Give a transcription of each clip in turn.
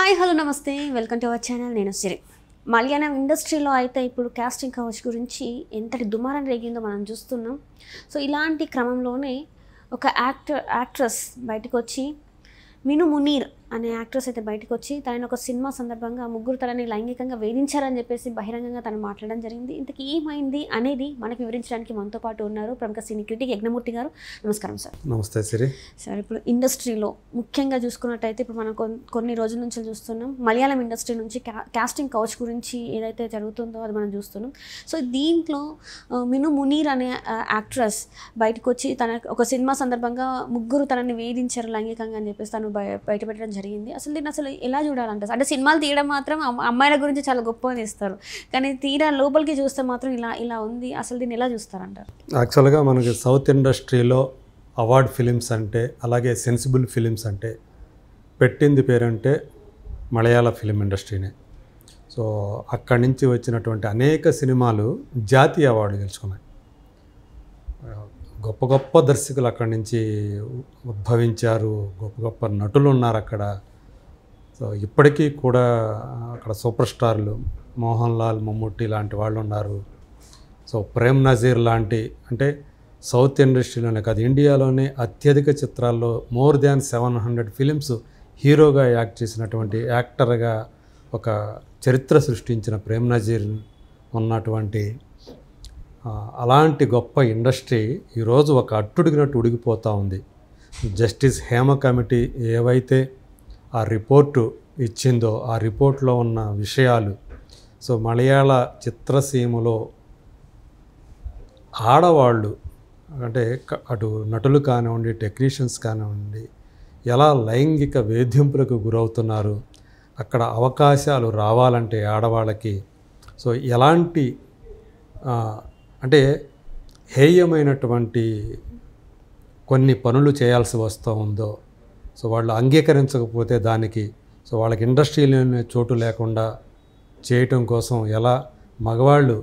Hi hello నమస్తే welcome to our channel. నేను సిరి. మలయాళం ఇండస్ట్రీలో అయితే ఇప్పుడు కాస్టింగ్ కౌచ్ గురించి ఎంతటి దుమారం రేగిందో మనం చూస్తున్నాం. సో ఇలాంటి క్రమంలోనే ఒక యాక్ట్రెస్ బయటకు వచ్చి, మిను మునీర్ అనే యాక్ట్రెస్ అయితే బయటకు వచ్చి తనని ఒక సినిమా సందర్భంగా ముగ్గురు తనని లైంగికంగా వేధించారని చెప్పేసి బహిరంగంగా తను మాట్లాడడం జరిగింది. ఇంతకీ ఏమైంది అనేది మనకు వివరించడానికి మనతో పాటు ఉన్నారు ప్రముఖ సినీ క్రిటిక్ యజ్ఞమూర్తి గారు. నమస్కారం సార్. నమస్తే సిరి. సార్, ఇప్పుడు ఇండస్ట్రీలో ముఖ్యంగా చూసుకున్నట్టయితే ఇప్పుడు మనం కొన్ని రోజుల నుంచి చూస్తున్నాం, మలయాళం ఇండస్ట్రీ నుంచి కాస్టింగ్ కౌచ్ గురించి ఏదైతే జరుగుతుందో అది మనం చూస్తున్నాం. సో దీంట్లో మిను మునీర్ అనే యాక్ట్రెస్ బయటకు వచ్చి తన ఒక సినిమా సందర్భంగా ముగ్గురు తనని వేధించారు లైంగికంగా అని చెప్పేసి తను బయటపెట్టడం జరిగింది. అసలు దీన్ని అసలు ఎలా చూడాలంటే, అంటే సినిమాలు తీయడం మాత్రం అమ్మాయిల గురించి చాలా గొప్పగా ఇస్తారు, కానీ తీరా లోపలికి చూస్తే మాత్రం ఇలా ఉంది. అసలు దీన్ని ఎలా చూస్తారంటారు? యాక్చువల్గా మనకి సౌత్ ఇండస్ట్రీలో అవార్డ్ ఫిలిమ్స్ అంటే, అలాగే సెన్సిబుల్ ఫిలిమ్స్ అంటే పెట్టింది పేరంటే మలయాళ ఫిలిం ఇండస్ట్రీనే. సో అక్కడి నుంచి వచ్చినటువంటి అనేక సినిమాలు జాతీయ అవార్డు గెలుచుకున్నాయి. గొప్ప గొప్ప దర్శకులు అక్కడి నుంచి ఉద్భవించారు, గొప్ప గొప్ప నటులు ఉన్నారు అక్కడ. సో ఇప్పటికీ కూడా అక్కడ సూపర్ స్టార్లు మోహన్ లాల్, మమ్ముట్టి లాంటి వాళ్ళు ఉన్నారు. సో ప్రేమ్ నజీర్ లాంటి, అంటే సౌత్ ఇండస్ట్రీలోనే కాదు ఇండియాలోనే అత్యధిక చిత్రాల్లో మోర్ దాన్ 700 ఫిలిమ్స్ హీరోగా యాక్ట్ చేసినటువంటి యాక్టర్గా ఒక చరిత్ర సృష్టించిన ప్రేమ్ నజీర్ ఉన్నటువంటి అలాంటి గొప్ప ఇండస్ట్రీ ఈరోజు ఒక అట్టుడిగినట్టు ఉడిగిపోతూ ఉంది. జస్టిస్ హేమ కమిటీ ఏవైతే ఆ రిపోర్టు ఇచ్చిందో ఆ రిపోర్ట్లో ఉన్న విషయాలు, సో మలయాళ చిత్రసీమలో ఆడవాళ్ళు, అంటే అటు నటులు కానివ్వండి, టెక్నీషియన్స్ కానివ్వండి, ఎలా లైంగిక వేధింపులకు గురవుతున్నారు, అక్కడ అవకాశాలు రావాలంటే ఆడవాళ్ళకి సో ఎలాంటి అంటే హేయమైనటువంటి కొన్ని పనులు చేయాల్సి వస్తూ ఉందో, సో వాళ్ళు అంగీకరించకపోతే దానికి సో వాళ్ళకి ఇండస్ట్రీలోనే చోటు లేకుండా చేయటం కోసం ఎలా మగవాళ్ళు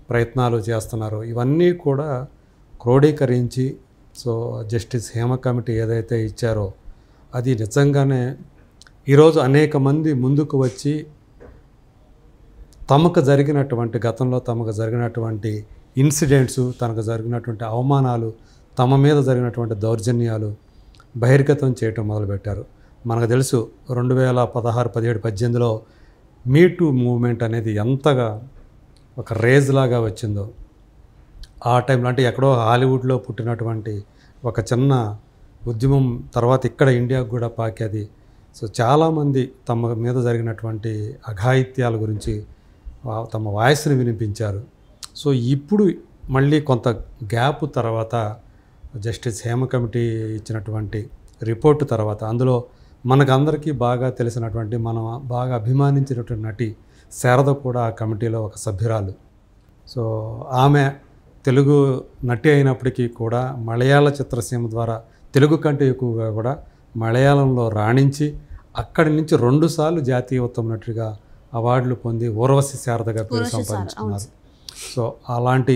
ప్రయత్నాలు చేస్తున్నారు, ఇవన్నీ కూడా క్రోడీకరించి సో జస్టిస్ హేమ కమిటీ ఏదైతే ఇచ్చారో అది నిజంగానే ఈరోజు అనేక మంది ముందుకు వచ్చి గతంలో తమకు జరిగినటువంటి ఇన్సిడెంట్స్, తనకు జరిగినటువంటి అవమానాలు, తమ మీద జరిగినటువంటి దౌర్జన్యాలు బహిర్గతం చేయటం మొదలుపెట్టారు. మనకు తెలుసు 2016, 17, 18లో మీటూ మూవ్మెంట్ అనేది ఎంతగా ఒక రేజ్ లాగా వచ్చిందో. ఆ టైంలో అంటే ఎక్కడో హాలీవుడ్లో పుట్టినటువంటి ఒక చిన్న ఉద్యమం తర్వాత ఇక్కడ ఇండియాకు కూడా పాకేది. సో చాలామంది తమ మీద జరిగినటువంటి అఘాయిత్యాల గురించి తమ వాయిస్ని వినిపించారు. సో ఇప్పుడు మళ్ళీ కొంత గ్యాప్ తర్వాత జస్టిస్ హేమ కమిటీ ఇచ్చినటువంటి రిపోర్టు తర్వాత అందులో మనకందరికీ బాగా తెలిసినటువంటి, మనం బాగా అభిమానించినటువంటి నటి శారద కూడా ఆ కమిటీలో ఒక సభ్యురాలు. సో ఆమె తెలుగు నటి అయినప్పటికీ కూడా మలయాళ చిత్రసీమ ద్వారా తెలుగు కంటే ఎక్కువగా కూడా మలయాళంలో రాణించి అక్కడి నుంచి 2 సార్లు జాతీయ ఉత్తమ నటిగా అవార్డులు పొంది ఊర్వశి శారదగా పేరు సంపాదించుకున్నారు. సో అలాంటి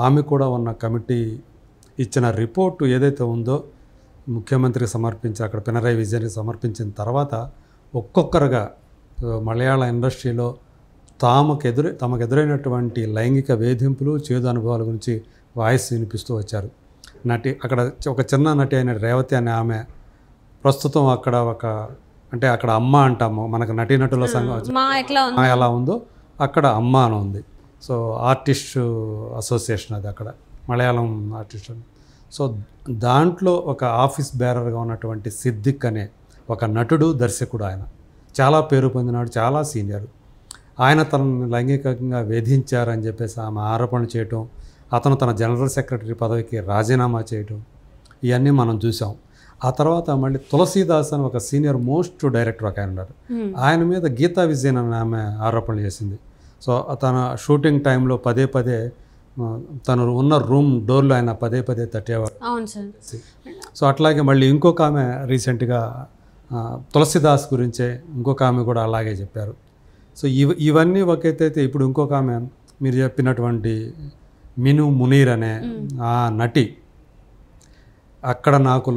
ఆమె కూడా ఉన్న కమిటీ ఇచ్చిన రిపోర్టు ఏదైతే ఉందో ముఖ్యమంత్రికి సమర్పించి అక్కడ పినరయి విజయన్కి సమర్పించిన తర్వాత ఒక్కొక్కరుగా మలయాళ ఇండస్ట్రీలో తమకు ఎదురైనటువంటి లైంగిక వేధింపులు, చేదు అనుభవాల గురించి వాయిస్ వినిపిస్తూ వచ్చారు. అక్కడ ఒక చిన్న నటి అయిన రేవతి అనే ఆమె ప్రస్తుతం అక్కడ అంటే అక్కడ అమ్మ అంటాము, మనకు నటీనటుల సంఘం ఎలా ఉందో అక్కడ అమ్మ అని ఉంది. సో ఆర్టిస్ట్ అసోసియేషన్ అది అక్కడ మలయాళం ఆర్టిస్ట్. సో దాంట్లో ఒక ఆఫీస్ బేరర్గా ఉన్నటువంటి సిద్దిక్ అనే ఒక నటుడు, దర్శకుడు, ఆయన చాలా పేరు పొందినాడు, చాలా సీనియర్. ఆయన తనని లైంగికంగా వేధించారని చెప్పేసి ఆమె ఆరోపణ చేయటం, అతను తన జనరల్ సెక్రటరీ పదవికి రాజీనామా చేయటం, ఇవన్నీ మనం చూసాం. ఆ తర్వాత మళ్ళీ తులసీదాస్ అని ఒక సీనియర్ మోస్ట్ డైరెక్టర్ ఒక ఆయన ఉన్నారు, ఆయన మీద గీతా విజయన్ అని ఆమె ఆరోపణలు చేసింది. సో తన షూటింగ్ టైంలో పదే తను ఉన్న రూమ్ డోర్లో ఆయన పదే తట్టేవాడు. సో అట్లాగే మళ్ళీ ఇంకొక ఆమె రీసెంట్గా తులసీదాస్ గురించే ఇంకొక ఆమె కూడా అలాగే చెప్పారు. సో ఇవన్నీ ఒకైతే ఇప్పుడు ఇంకొక ఆమె మీరు చెప్పినటువంటి మిను మునీర్ అనే ఆ నటి అక్కడ నాకు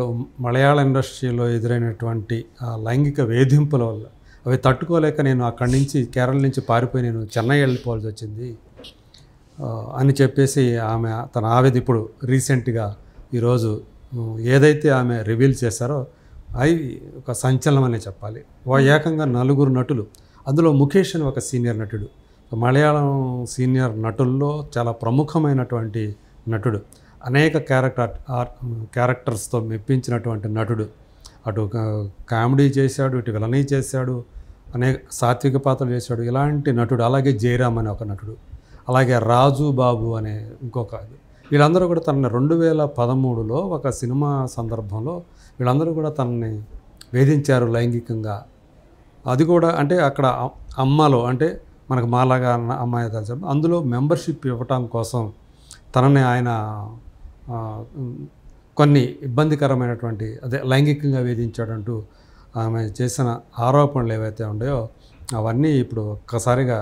మలయాళ ఇండస్ట్రీలో ఎదురైనటువంటి లైంగిక వేధింపుల వల్ల అవి తట్టుకోలేక నేను అక్కడి నుంచి కేరళ నుంచి పారిపోయి నేను చెన్నై వెళ్ళిపోవాల్సి వచ్చింది అని చెప్పేసి ఆమె తన ఆవేది ఇప్పుడు రీసెంట్గా ఈరోజు ఏదైతే ఆమె రివీల్ చేశారో అవి ఒక సంచలనం అనే చెప్పాలి. ఏకంగా 4 నటులు, అందులో ముఖేష్ అని ఒక సీనియర్ నటుడు, మలయాళం సీనియర్ నటుల్లో చాలా ప్రముఖమైనటువంటి నటుడు, అనేక క్యారెక్టర్స్తో మెప్పించినటువంటి నటుడు. అటు కామెడీ చేశాడు, ఇటు విలనీ చేశాడు, అనేక సాత్విక పాత్రలు చేశాడు, ఇలాంటి నటుడు. అలాగే జయరామ్ అనే ఒక నటుడు, అలాగే రాజు బాబు అనే ఇంకొక, వీళ్ళందరూ కూడా తనని 2013లో ఒక సినిమా సందర్భంలో వీళ్ళందరూ కూడా తనని వేధించారు లైంగికంగా. అది కూడా అంటే అక్కడ అమ్మలో అంటే మనకు మాలాగా అమ్మాయి తెలుసు, అందులో మెంబర్షిప్ ఇవ్వటం కోసం తనని ఆయన కొన్ని ఇబ్బందికరమైనటువంటి అదే లైంగికంగా వేధించాడంటూ ఆమె చేసిన ఆరోపణలు ఏవైతే ఉన్నాయో అవన్నీ ఇప్పుడు ఒక్కసారిగా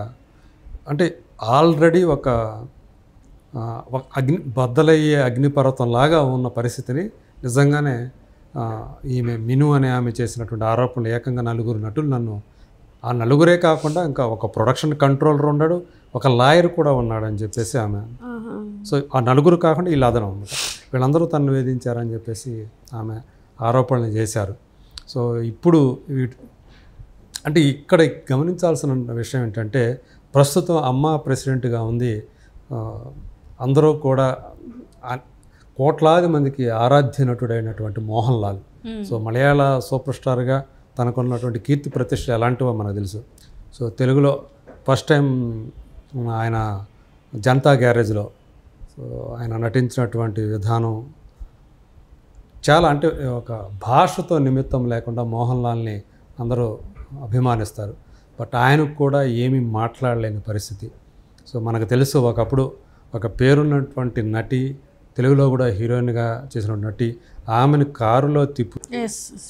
అంటే ఆల్రెడీ ఒక బద్దలయ్యే అగ్నిపర్వతంలాగా ఉన్న పరిస్థితిని నిజంగానే ఈమె మిను అనే ఆమె చేసినటువంటి ఆరోపణలు ఏకంగా 4 నటులు నన్ను, ఆ 4 కాకుండా ఇంకా ఒక ప్రొడక్షన్ కంట్రోలర్ ఉన్నాడు, ఒక లాయర్ కూడా ఉన్నాడని చెప్పేసి ఆమె. సో ఆ 4 కాకుండా వీళ్ళు అదనం అనమాట, వీళ్ళందరూ తనను వేధించారని చెప్పేసి ఆమె ఆరోపణలు చేశారు. సో ఇప్పుడు అంటే ఇక్కడ గమనించాల్సిన విషయం ఏంటంటే ప్రస్తుతం అమ్మ ప్రెసిడెంట్గా ఉంది. అందరూ కూడా కోట్లాది మందికి ఆరాధ్య నటుడైనటువంటి మోహన్ లాల్. సో మలయాళ సూపర్ స్టార్గా తనకున్నటువంటి కీర్తి ప్రతిష్ట ఎలాంటివో మనకు తెలుసు. సో తెలుగులో ఫస్ట్ టైం ఆయన జనతా గ్యారేజ్లో సో ఆయన నటించినటువంటి విధానం చాలా అంటే ఒక భాషతో నిమిత్తం లేకుండా మోహన్ లాల్ని అందరూ అభిమానిస్తారు. బట్ ఆయనకు కూడా ఏమీ మాట్లాడలేని పరిస్థితి. సో మనకు తెలుసు ఒకప్పుడు ఒక పేరున్నటువంటి నటి, తెలుగులో కూడా హీరోయిన్గా చేసిన నటి, ఆమెను కారులో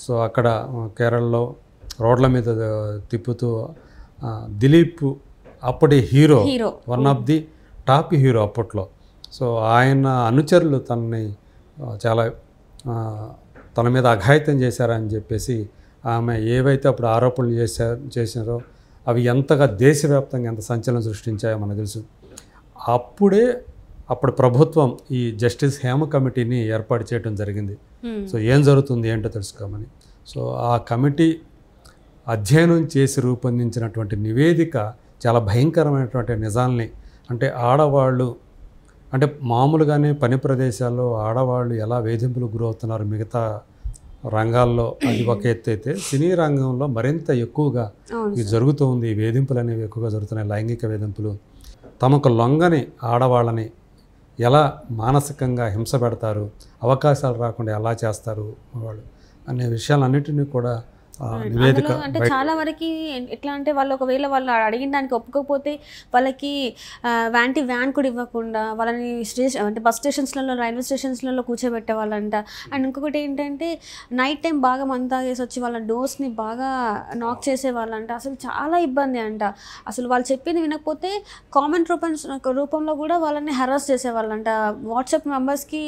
సో అక్కడ కేరళలో రోడ్ల మీద తిప్పుతూ దిలీప్ అప్పటి hero, one of the top hero అప్పట్లో. సో ఆయన అనుచరులు తనని చాలా తన మీద అఘాయిత్యం చేశారని చెప్పేసి ఆమె ఏవైతే అప్పుడు ఆరోపణలు చేశారో అవి ఎంతగా దేశవ్యాప్తంగా ఎంత సంచలనం సృష్టించాయో మనకు తెలుసు. అప్పుడు ప్రభుత్వం ఈ జస్టిస్ హేమ కమిటీని ఏర్పాటు చేయడం జరిగింది. సో ఏం జరుగుతుంది ఏంటో తెలుసుకోమని. సో ఆ కమిటీ అధ్యయనం చేసి రూపొందించినటువంటి నివేదిక చాలా భయంకరమైనటువంటి నిజాల్ని, అంటే ఆడవాళ్ళు అంటే మామూలుగానే పని ప్రదేశాల్లో ఆడవాళ్ళు ఎలా వేధింపులకు గురవుతున్నారు మిగతా రంగాల్లో అది ఒక ఎత్తు అయితే, సినీ రంగంలో మరింత ఎక్కువగా ఇది జరుగుతూ ఉంది. ఈ వేధింపులు అనేవి ఎక్కువగా జరుగుతున్నాయి, లైంగిక వేధింపులు. తమకు లొంగని ఆడవాళ్ళని ఎలా మానసికంగా హింస పెడతారు, అవకాశాలు రాకుండా ఎలా చేస్తారు వాళ్ళు అనే విషయాలన్నిటినీ కూడా నివేదిక. అంటే చాలా వరకు ఎట్లా అంటే వాళ్ళు ఒకవేళ వాళ్ళు అడిగిన దానికి ఒప్పుకోకపోతే వాళ్ళకి వ్యాన్ కూడా ఇవ్వకుండా వాళ్ళని అంటే బస్ స్టేషన్స్లలో, రైల్వే స్టేషన్స్లలో కూర్చోబెట్టే వాళ్ళంట. అండ్ ఇంకొకటి ఏంటంటే నైట్ టైం బాగా మందు తాగేసి వచ్చి వాళ్ళ డోర్స్ని బాగా నాక్ చేసేవాళ్ళంట. అసలు చాలా ఇబ్బంది అంట. అసలు వాళ్ళు చెప్పింది వినకపోతే కామెంట్ రూపంలో కూడా వాళ్ళని హెరాస్ చేసేవాళ్ళంట. వాట్సాప్ మెంబర్స్కి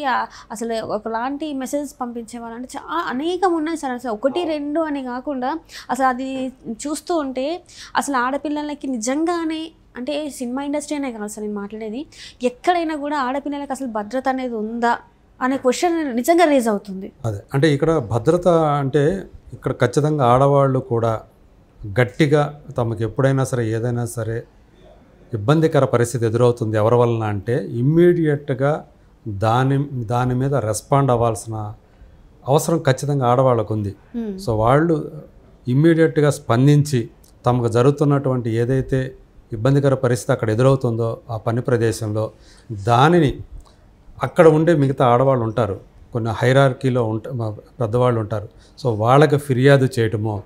అసలు ఒకలాంటి మెసేజ్ పంపించేవాళ్ళంట. చాలా అనేకం ఉన్నాయి సార్. అసలు 1, 2 అని కాకుండా అసలు అది చూస్తూ ఉంటే అసలు ఆడపిల్లలకి నిజంగానే అంటే సినిమా ఇండస్ట్రీ అనే కాదు సార్ నేను మాట్లాడేది, ఎక్కడైనా కూడా ఆడపిల్లలకి అసలు భద్రత అనేది ఉందా అనే క్వశ్చన్ నిజంగా రేజ్ అవుతుంది. అదే అంటే ఇక్కడ భద్రత అంటే ఇక్కడ ఖచ్చితంగా ఆడవాళ్ళు కూడా గట్టిగా తమకు ఎప్పుడైనా సరే ఏదైనా సరే ఇబ్బందికర పరిస్థితి ఎదురవుతుంది ఎవరి వలన అంటే ఇమ్మీడియట్గా దాని మీద రెస్పాండ్ అవ్వాల్సిన అవసరం ఖచ్చితంగా ఆడవాళ్ళకు ఉంది. సో వాళ్ళు ఇమ్మీడియట్గా స్పందించి తమకు జరుగుతున్నటువంటి ఏదైతే ఇబ్బందికర పరిస్థితి అక్కడ ఎదురవుతుందో ఆ పని ప్రదేశంలో దానిని అక్కడ ఉండే మిగతా ఆడవాళ్ళు ఉంటారు, కొన్ని హైరార్కీలో పెద్దవాళ్ళు ఉంటారు. సో వాళ్ళకి ఫిర్యాదు చేయటమో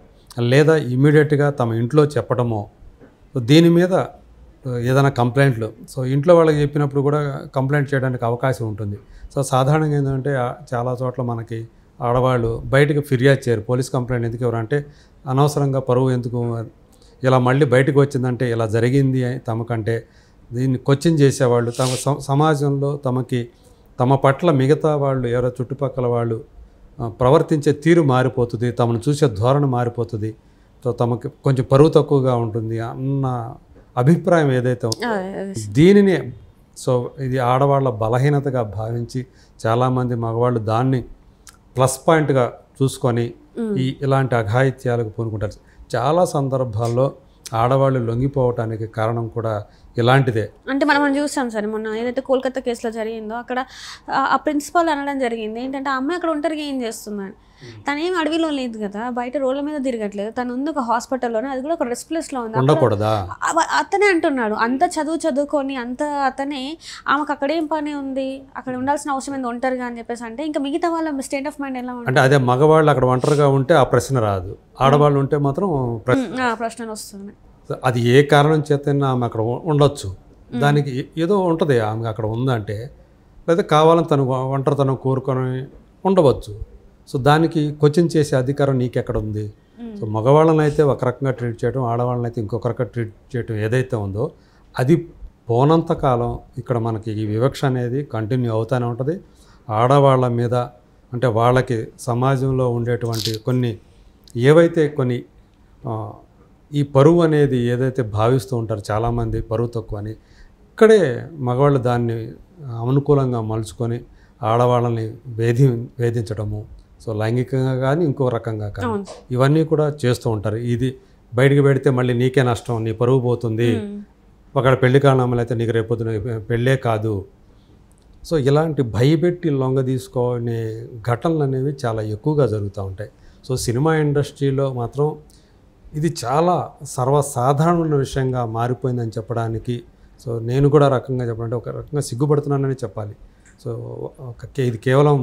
లేదా ఇమ్మీడియట్గా తమ ఇంట్లో చెప్పడమో, దీని మీద ఏదైనా కంప్లైంట్లు సో ఇంట్లో వాళ్ళకి చెప్పినప్పుడు కూడా కంప్లైంట్ చేయడానికి అవకాశం ఉంటుంది. సో సాధారణంగా ఏంటంటే చాలా చోట్ల మనకి ఆడవాళ్ళు బయటకు ఫిర్యాదు చేయరు. పోలీస్ కంప్లైంట్ ఎందుకు ఎవరంటే అనవసరంగా పరువు ఎందుకు, ఇలా మళ్ళీ బయటకు వచ్చిందంటే ఇలా జరిగింది తమకంటే దీన్ని క్వశ్చన్ చేసేవాళ్ళు, తమ సమాజంలో తమ పట్ల మిగతా వాళ్ళు ఎవరో చుట్టుపక్కల వాళ్ళు ప్రవర్తించే తీరు మారిపోతుంది, తమను చూసే ధోరణి మారిపోతుంది. సో తమకి కొంచెం పరువు తక్కువగా ఉంటుంది అన్న అభిప్రాయం ఏదైతే ఉందో దీనిని సో ఇది ఆడవాళ్ళ బలహీనతగా భావించి చాలామంది మగవాళ్ళు దాన్ని ప్లస్ పాయింట్గా చూసుకొని ఇలాంటి అఘాయిత్యాలకు పూనుకుంటారు. చాలా సందర్భాల్లో ఆడవాళ్ళు లొంగిపోవటానికి కారణం కూడా ఇలాంటిదే. అంటే మనం చూసాం సార్, మొన్న ఏదైతే కోల్కతా కేసులో జరిగిందో అక్కడ ఆ ప్రిన్సిపాల్ అనడం జరిగింది ఏంటంటే ఆ అమ్మాయి అక్కడ ఒంటరిగా ఏం చేస్తుందని. తను ఏం అడవిలో లేదు కదా, బయట రోడ్ల మీద తిరగట్లేదు, తను ఉంది ఒక హాస్పిటల్లోనే, అది కూడా ఒక రెస్ట్ ప్లేస్లో ఉంది. ఉండకూడదా? అతనే అంటున్నాడు అంత చదువుకొని అంత అతనే ఆమెకు అక్కడేం పని ఉంది, అక్కడ ఉండాల్సిన అవసరం ఏంది ఒంటరిగా అని చెప్పేసి అంటే ఇంకా మిగతా వాళ్ళ స్టేట్ ఆఫ్ మైండ్ ఎలా ఉంటుంది అంటే అదే మగవాళ్ళు అక్కడ ఒంటరిగా ఉంటే ఆ ప్రశ్న రాదు, ఆడవాళ్ళు ఉంటే మాత్రం ప్రశ్నలు వస్తున్నాయి. అది ఏ కారణం చేతైనా ఆమె అక్కడ ఉండొచ్చు, దానికి ఏదో ఉంటుంది ఆమె అక్కడ ఉందంటే, లేదా కావాలని తను ఒంటరితనం కోరుకొని ఉండవచ్చు. సో దానికి క్వశ్చన్ చేసే అధికారం నీకెక్కడ ఉంది? సో మగవాళ్ళని అయితే ఒక రకంగా ట్రీట్ చేయడం, ఆడవాళ్ళని అయితే ఇంకొక రకంగా ట్రీట్ చేయడం ఏదైతే ఉందో అది పోనంతకాలం ఇక్కడ మనకి ఈ వివక్ష అనేది కంటిన్యూ అవుతూనే ఉంటుంది. ఆడవాళ్ళ మీద అంటే వాళ్ళకి సమాజంలో ఉండేటువంటి కొన్ని ఏవైతే కొన్ని ఈ పరువు అనేది ఏదైతే భావిస్తూ ఉంటారో చాలామంది పరువు తక్కువ అని, ఇక్కడే మగవాళ్ళు దాన్ని అనుకూలంగా మలుచుకొని ఆడవాళ్ళని వేధించడము, సో లైంగికంగా కానీ ఇంకో రకంగా కానీ ఇవన్నీ కూడా చేస్తూ ఉంటారు. ఇది బయటికి పెడితే మళ్ళీ నీకే నష్టం, నీ పరువు పోతుంది, ఒకవేళ పెళ్లి కారణాలు అయితే నీకు రేపొద్దున పెళ్ళే కాదు. సో ఇలాంటి భయపెట్టి లొంగ తీసుకునే ఘటనలు అనేవి చాలా ఎక్కువగా జరుగుతూ ఉంటాయి. సో సినిమా ఇండస్ట్రీలో మాత్రం ఇది చాలా సర్వసాధారణమైన విషయంగా మారిపోయిందని చెప్పడానికి సో నేను కూడా రకంగా చెప్పాలంటే ఒక రకంగా సిగ్గుపడుతున్నానని చెప్పాలి. సో ఇది కేవలం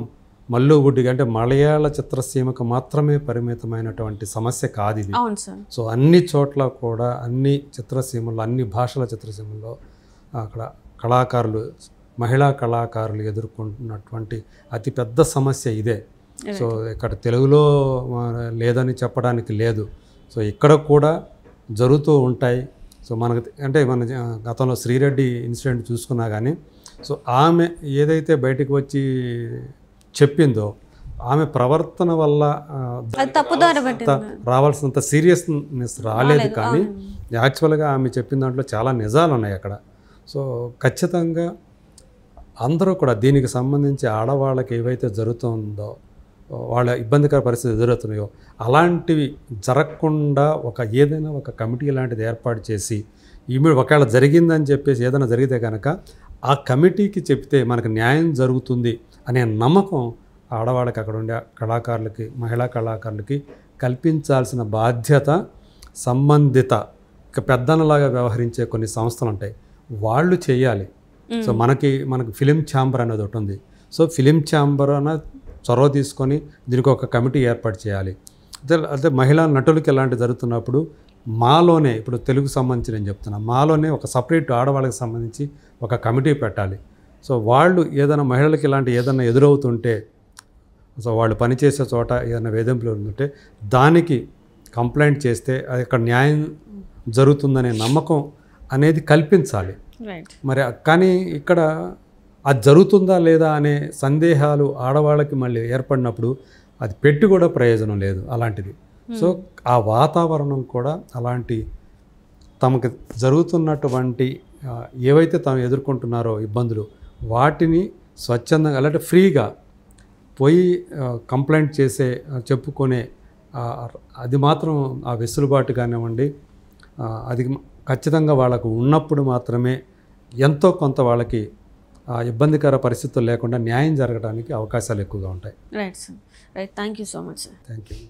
మల్లుగుడ్డిగా అంటే మలయాళ చిత్రసీమకు మాత్రమే పరిమితమైనటువంటి సమస్య కాదు ఇది. సో అన్ని చోట్ల కూడా అన్ని చిత్రసీమల్లో అన్ని భాషల చిత్రసీమల్లో అక్కడ కళాకారులు మహిళా కళాకారులు ఎదుర్కొంటున్నటువంటి అతిపెద్ద సమస్య ఇదే. సో ఇక్కడ తెలుగులో లేదని చెప్పడానికి లేదు, సో ఇక్కడ కూడా జరుగుతూ ఉంటాయి. సో మనకు అంటే మన గతంలో శ్రీరెడ్డి ఇన్సిడెంట్ చూసుకున్నా కానీ సో ఆమె ఏదైతే బయటకు వచ్చి చెప్పిందో ఆమె ప్రవర్తన వల్ల రావాల్సినంత సీరియస్నెస్ రాలేదు, కానీ యాక్చువల్గా ఆమె చెప్పిన దాంట్లో చాలా నిజాలు ఉన్నాయి అక్కడ. సో ఖచ్చితంగా అందరూ కూడా దీనికి సంబంధించి ఆడవాళ్ళకి ఏవైతే జరుగుతుందో వాళ్ళ ఇబ్బందికర పరిస్థితులు ఎదురవుతున్నాయో అలాంటివి జరగకుండా ఏదైనా ఒక కమిటీ లాంటిది ఏర్పాటు చేసి ఒకవేళ జరిగిందని చెప్పేసి ఏదైనా జరిగితే కనుక ఆ కమిటీకి చెప్తే మనకు న్యాయం జరుగుతుంది అనే నమ్మకం ఆడవాళ్ళకి అక్కడ ఉండే కళాకారులకి మహిళా కళాకారులకి కల్పించాల్సిన బాధ్యత సంబంధిత పెద్దనలాగా వ్యవహరించే కొన్ని సంస్థలు ఉంటాయి, వాళ్ళు చేయాలి. సో మనకి ఫిలిం ఛాంబర్ అనేది ఒకటి ఉంది. సో ఫిలిం ఛాంబర్ అన్న చొరవ తీసుకొని దీనికి ఒక కమిటీ ఏర్పాటు చేయాలి. అదే మహిళా నటులకి ఇలాంటి జరుగుతున్నప్పుడు మాలోనే ఇప్పుడు తెలుగుకు సంబంధించి నేను చెప్తున్నా, మాలోనే ఒక సపరేట్ ఆడవాళ్ళకి సంబంధించి ఒక కమిటీ పెట్టాలి. సో వాళ్ళు ఏదైనా మహిళలకి ఇలాంటి ఏదైనా ఎదురవుతుంటే సో వాళ్ళు పనిచేసే చోట ఏదైనా వేధింపులు ఉంటుంటే దానికి కంప్లైంట్ చేస్తే అది అక్కడ న్యాయం జరుగుతుందనే నమ్మకం అనేది కల్పించాలి. మరి కానీ ఇక్కడ అది జరుగుతుందా లేదా అనే సందేహాలు ఆడవాళ్ళకి మళ్ళీ ఏర్పడినప్పుడు అది పెట్టి కూడా ప్రయోజనం లేదు అలాంటిది. సో ఆ వాతావరణం కూడా అలాంటి తమకు జరుగుతున్నటువంటి ఏవైతే తాము ఎదుర్కొంటున్నారో ఇబ్బందులు వాటిని స్వచ్ఛందంగా అలాంటి ఫ్రీగా పోయి కంప్లైంట్ చేసే చెప్పుకునే అది మాత్రం ఆ వెసులుబాటు కానివ్వండి అది ఖచ్చితంగా వాళ్ళకు ఉన్నప్పుడు మాత్రమే ఎంతో కొంత వాళ్ళకి ఇబ్బందికర పరిస్థితులు లేకుండా న్యాయం జరగడానికి అవకాశాలు ఎక్కువగా ఉంటాయి. Right sir, right. Thank you so much sir. Thank you.